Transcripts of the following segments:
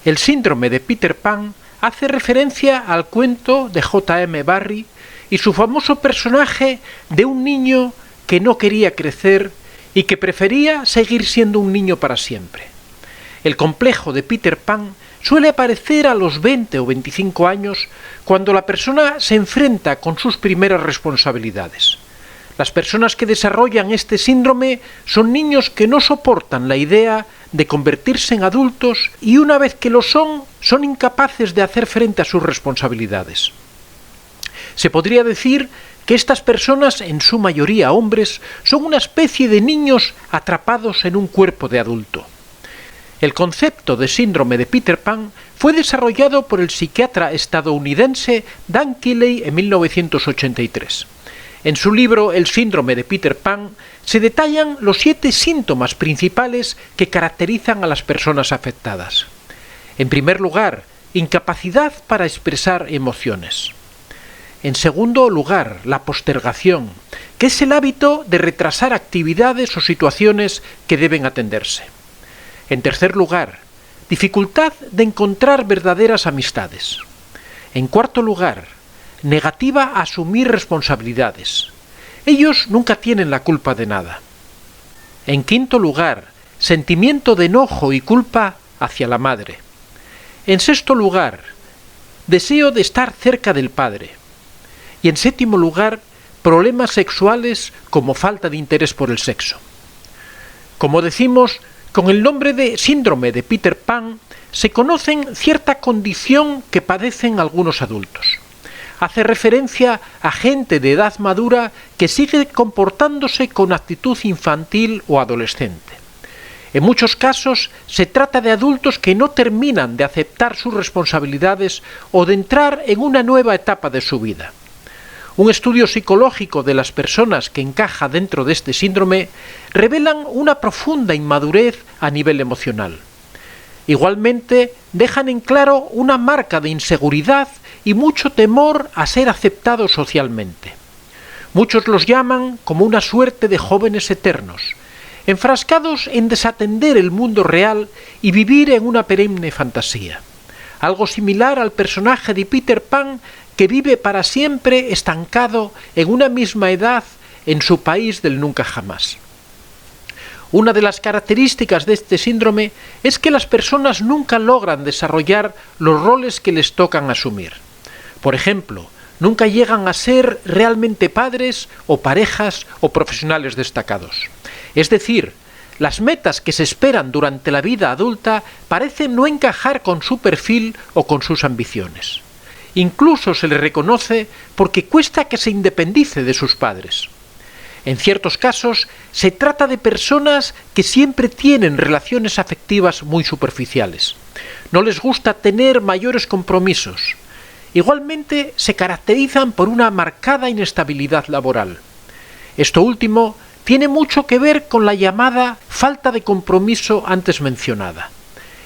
El síndrome de Peter Pan hace referencia al cuento de J.M. Barrie y su famoso personaje de un niño que no quería crecer y que prefería seguir siendo un niño para siempre. El complejo de Peter Pan suele aparecer a los 20 o 25 años cuando la persona se enfrenta con sus primeras responsabilidades. Las personas que desarrollan este síndrome son niños que no soportan la idea de convertirse en adultos y una vez que lo son incapaces de hacer frente a sus responsabilidades. Se podría decir que estas personas, en su mayoría hombres, son una especie de niños atrapados en un cuerpo de adulto. El concepto de síndrome de Peter Pan fue desarrollado por el psiquiatra estadounidense Dan Kiley en 1983. En su libro El síndrome de Peter Pan se detallan los 7 síntomas principales que caracterizan a las personas afectadas. En primer lugar, incapacidad para expresar emociones. En segundo lugar, la postergación, que es el hábito de retrasar actividades o situaciones que deben atenderse. En tercer lugar, dificultad de encontrar verdaderas amistades. En cuarto lugar, negativa a asumir responsabilidades. Ellos nunca tienen la culpa de nada. En quinto lugar, sentimiento de enojo y culpa hacia la madre. En sexto lugar, deseo de estar cerca del padre. Y en séptimo lugar, problemas sexuales como falta de interés por el sexo. Como decimos, con el nombre de síndrome de Peter Pan se conocen cierta condición que padecen algunos adultos. Hace referencia a gente de edad madura que sigue comportándose con actitud infantil o adolescente. En muchos casos se trata de adultos que no terminan de aceptar sus responsabilidades o de entrar en una nueva etapa de su vida. Un estudio psicológico de las personas que encaja dentro de este síndrome revelan una profunda inmadurez a nivel emocional. Igualmente, dejan en claro una marca de inseguridad y mucho temor a ser aceptados socialmente. Muchos los llaman como una suerte de jóvenes eternos, enfrascados en desatender el mundo real y vivir en una perenne fantasía. Algo similar al personaje de Peter Pan que vive para siempre estancado en una misma edad en su país del nunca jamás. Una de las características de este síndrome es que las personas nunca logran desarrollar los roles que les tocan asumir. Por ejemplo, nunca llegan a ser realmente padres o parejas o profesionales destacados. Es decir, las metas que se esperan durante la vida adulta parecen no encajar con su perfil o con sus ambiciones. Incluso se le reconoce porque cuesta que se independice de sus padres. En ciertos casos, se trata de personas que siempre tienen relaciones afectivas muy superficiales. No les gusta tener mayores compromisos. Igualmente, se caracterizan por una marcada inestabilidad laboral. Esto último tiene mucho que ver con la llamada falta de compromiso antes mencionada.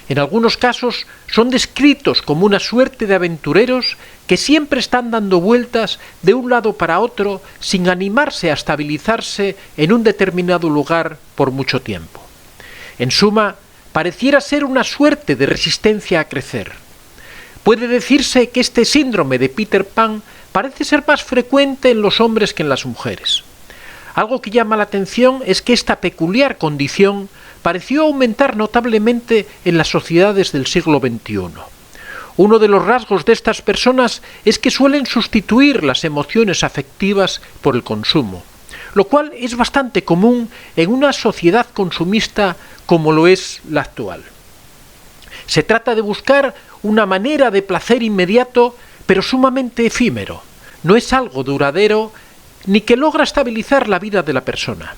En algunos casos son descritos como una suerte de aventureros que siempre están dando vueltas de un lado para otro sin animarse a estabilizarse en un determinado lugar por mucho tiempo. En suma, pareciera ser una suerte de resistencia a crecer. Puede decirse que este síndrome de Peter Pan parece ser más frecuente en los hombres que en las mujeres. Algo que llama la atención es que esta peculiar condición pareció aumentar notablemente en las sociedades del siglo XXI. Uno de los rasgos de estas personas es que suelen sustituir las emociones afectivas por el consumo, lo cual es bastante común en una sociedad consumista como lo es la actual. Se trata de buscar una manera de placer inmediato, pero sumamente efímero. No es algo duradero ni que logra estabilizar la vida de la persona.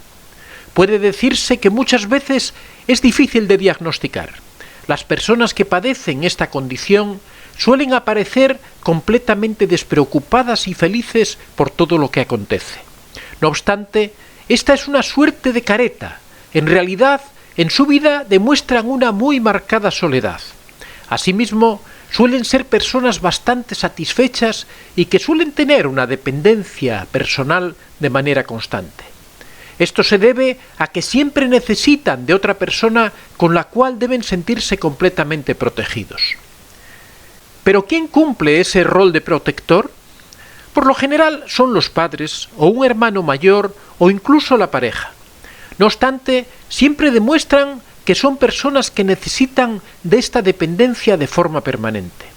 Puede decirse que muchas veces es difícil de diagnosticar. Las personas que padecen esta condición suelen aparecer completamente despreocupadas y felices por todo lo que acontece. No obstante, esta es una suerte de careta. En realidad, en su vida demuestran una muy marcada soledad. Asimismo, suelen ser personas bastante satisfechas y que suelen tener una dependencia personal de manera constante. Esto se debe a que siempre necesitan de otra persona con la cual deben sentirse completamente protegidos. ¿Pero quién cumple ese rol de protector? Por lo general son los padres, o un hermano mayor, o incluso la pareja. No obstante, siempre demuestran que son personas que necesitan de esta dependencia de forma permanente.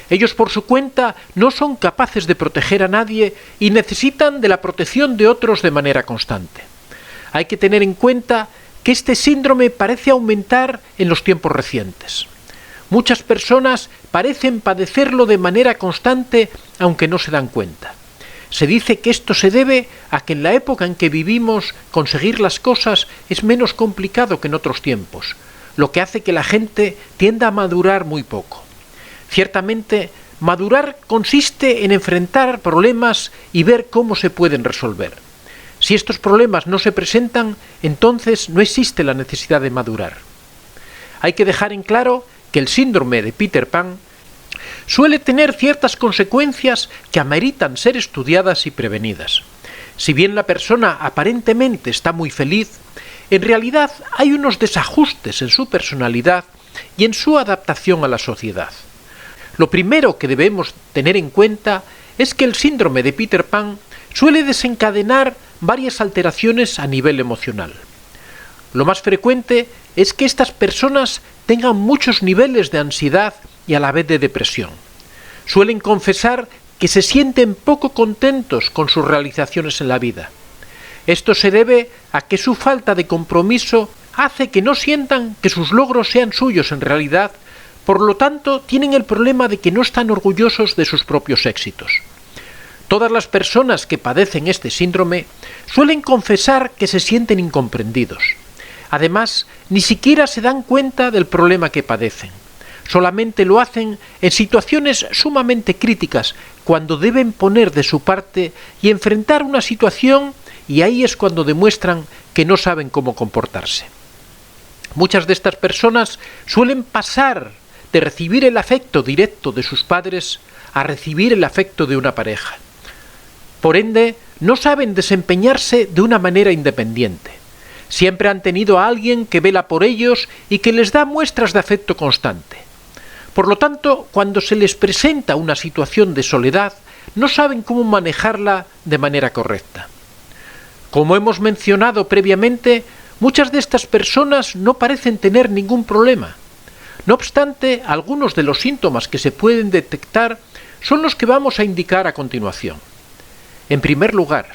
Ellos por su cuenta no son capaces de proteger a nadie y necesitan de la protección de otros de manera constante. Hay que tener en cuenta que este síndrome parece aumentar en los tiempos recientes. Muchas personas parecen padecerlo de manera constante, aunque no se dan cuenta. Se dice que esto se debe a que en la época en que vivimos conseguir las cosas es menos complicado que en otros tiempos, lo que hace que la gente tienda a madurar muy poco. Ciertamente, madurar consiste en enfrentar problemas y ver cómo se pueden resolver. Si estos problemas no se presentan, entonces no existe la necesidad de madurar. Hay que dejar en claro que el síndrome de Peter Pan suele tener ciertas consecuencias que ameritan ser estudiadas y prevenidas. Si bien la persona aparentemente está muy feliz, en realidad hay unos desajustes en su personalidad y en su adaptación a la sociedad. Lo primero que debemos tener en cuenta es que el síndrome de Peter Pan suele desencadenar varias alteraciones a nivel emocional. Lo más frecuente es que estas personas tengan muchos niveles de ansiedad y a la vez de depresión. Suelen confesar que se sienten poco contentos con sus realizaciones en la vida. Esto se debe a que su falta de compromiso hace que no sientan que sus logros sean suyos en realidad, por lo tanto tienen el problema de que no están orgullosos de sus propios éxitos. Todas las personas que padecen este síndrome suelen confesar que se sienten incomprendidos. Además, ni siquiera se dan cuenta del problema que padecen. Solamente lo hacen en situaciones sumamente críticas, cuando deben poner de su parte y enfrentar una situación, y ahí es cuando demuestran que no saben cómo comportarse. Muchas de estas personas suelen pasar de recibir el afecto directo de sus padres a recibir el afecto de una pareja. Por ende, no saben desempeñarse de una manera independiente. Siempre han tenido a alguien que vela por ellos y que les da muestras de afecto constante. Por lo tanto, cuando se les presenta una situación de soledad, no saben cómo manejarla de manera correcta. Como hemos mencionado previamente, muchas de estas personas no parecen tener ningún problema. No obstante, algunos de los síntomas que se pueden detectar son los que vamos a indicar a continuación. En primer lugar,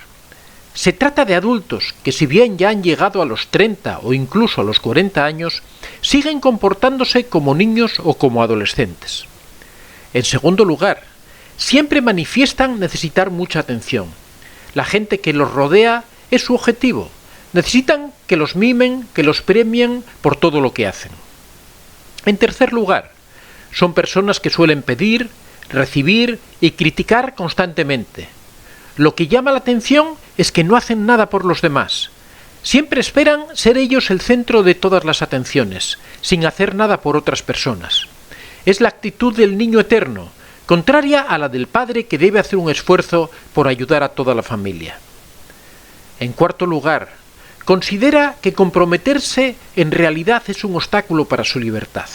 se trata de adultos que, si bien ya han llegado a los 30 o incluso a los 40 años, siguen comportándose como niños o como adolescentes. En segundo lugar, siempre manifiestan necesitar mucha atención. La gente que los rodea es su objetivo. Necesitan que los mimen, que los premien por todo lo que hacen. En tercer lugar, son personas que suelen pedir, recibir y criticar constantemente. Lo que llama la atención es que no hacen nada por los demás. Siempre esperan ser ellos el centro de todas las atenciones, sin hacer nada por otras personas. Es la actitud del niño eterno, contraria a la del padre que debe hacer un esfuerzo por ayudar a toda la familia. En cuarto lugar, considera que comprometerse en realidad es un obstáculo para su libertad.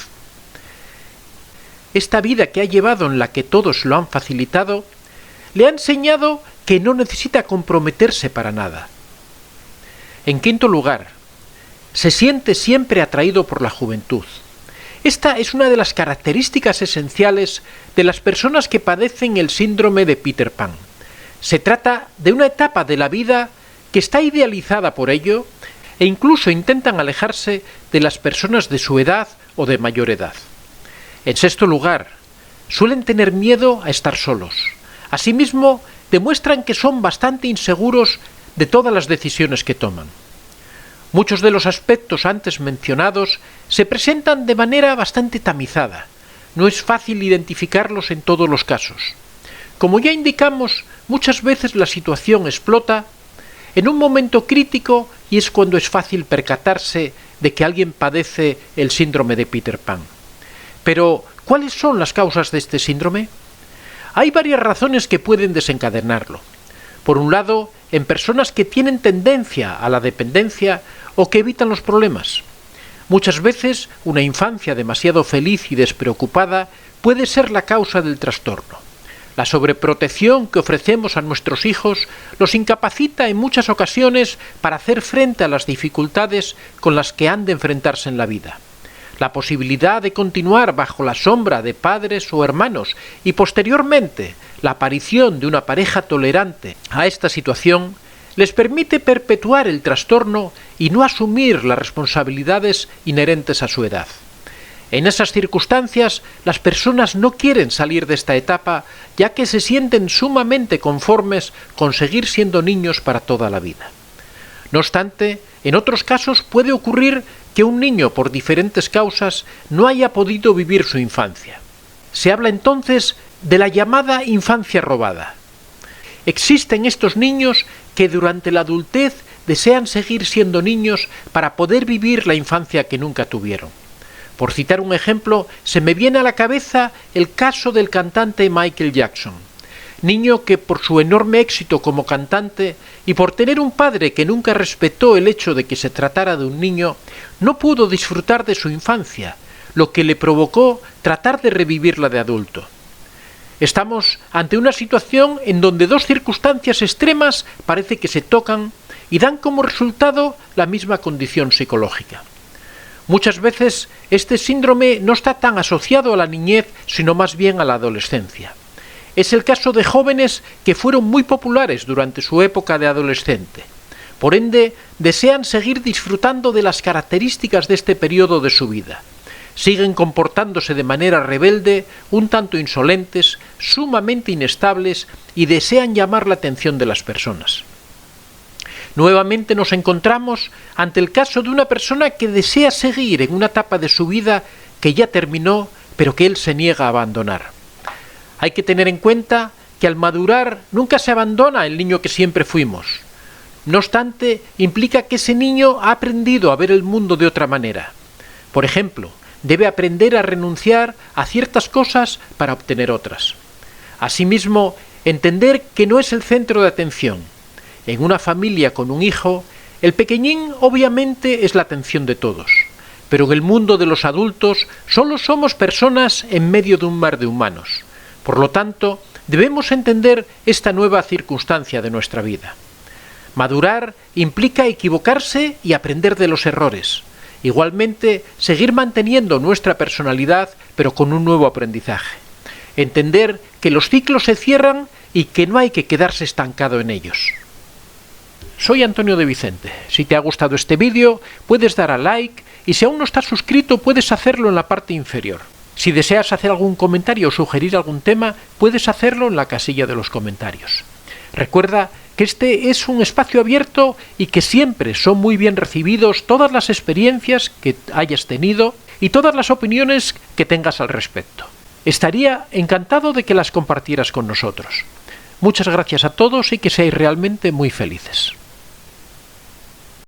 Esta vida que ha llevado en la que todos lo han facilitado, le ha enseñado que no necesita comprometerse para nada. En quinto lugar, se siente siempre atraído por la juventud. Esta es una de las características esenciales de las personas que padecen el síndrome de Peter Pan. Se trata de una etapa de la vida que está idealizada por ello e incluso intentan alejarse de las personas de su edad o de mayor edad. En sexto lugar, suelen tener miedo a estar solos. Asimismo, demuestran que son bastante inseguros de todas las decisiones que toman. Muchos de los aspectos antes mencionados se presentan de manera bastante tamizada. No es fácil identificarlos en todos los casos. Como ya indicamos, muchas veces la situación explota en un momento crítico y es cuando es fácil percatarse de que alguien padece el síndrome de Peter Pan. Pero, ¿cuáles son las causas de este síndrome? Hay varias razones que pueden desencadenarlo. Por un lado, en personas que tienen tendencia a la dependencia o que evitan los problemas. Muchas veces, una infancia demasiado feliz y despreocupada puede ser la causa del trastorno. La sobreprotección que ofrecemos a nuestros hijos los incapacita en muchas ocasiones para hacer frente a las dificultades con las que han de enfrentarse en la vida. La posibilidad de continuar bajo la sombra de padres o hermanos y posteriormente la aparición de una pareja tolerante a esta situación les permite perpetuar el trastorno y no asumir las responsabilidades inherentes a su edad. En esas circunstancias, las personas no quieren salir de esta etapa, ya que se sienten sumamente conformes con seguir siendo niños para toda la vida. No obstante, en otros casos puede ocurrir que un niño, por diferentes causas, no haya podido vivir su infancia. Se habla entonces de la llamada infancia robada. Existen estos niños que durante la adultez desean seguir siendo niños para poder vivir la infancia que nunca tuvieron. Por citar un ejemplo, se me viene a la cabeza el caso del cantante Michael Jackson, niño que por su enorme éxito como cantante y por tener un padre que nunca respetó el hecho de que se tratara de un niño, no pudo disfrutar de su infancia, lo que le provocó tratar de revivirla de adulto. Estamos ante una situación en donde dos circunstancias extremas parece que se tocan y dan como resultado la misma condición psicológica. Muchas veces este síndrome no está tan asociado a la niñez, sino más bien a la adolescencia. Es el caso de jóvenes que fueron muy populares durante su época de adolescente. Por ende, desean seguir disfrutando de las características de este periodo de su vida. Siguen comportándose de manera rebelde, un tanto insolentes, sumamente inestables y desean llamar la atención de las personas. Nuevamente nos encontramos ante el caso de una persona que desea seguir en una etapa de su vida que ya terminó, pero que él se niega a abandonar. Hay que tener en cuenta que al madurar nunca se abandona el niño que siempre fuimos. No obstante, implica que ese niño ha aprendido a ver el mundo de otra manera. Por ejemplo, debe aprender a renunciar a ciertas cosas para obtener otras. Asimismo, entender que no es el centro de atención. En una familia con un hijo, el pequeñín obviamente es la atención de todos, pero en el mundo de los adultos solo somos personas en medio de un mar de humanos. Por lo tanto, debemos entender esta nueva circunstancia de nuestra vida. Madurar implica equivocarse y aprender de los errores. Igualmente, seguir manteniendo nuestra personalidad, pero con un nuevo aprendizaje. Entender que los ciclos se cierran y que no hay que quedarse estancado en ellos. Soy Antonio de Vicente. Si te ha gustado este vídeo, puedes dar a like y si aún no estás suscrito, puedes hacerlo en la parte inferior. Si deseas hacer algún comentario o sugerir algún tema, puedes hacerlo en la casilla de los comentarios. Recuerda que este es un espacio abierto y que siempre son muy bien recibidos todas las experiencias que hayas tenido y todas las opiniones que tengas al respecto. Estaría encantado de que las compartieras con nosotros. Muchas gracias a todos y que seáis realmente muy felices.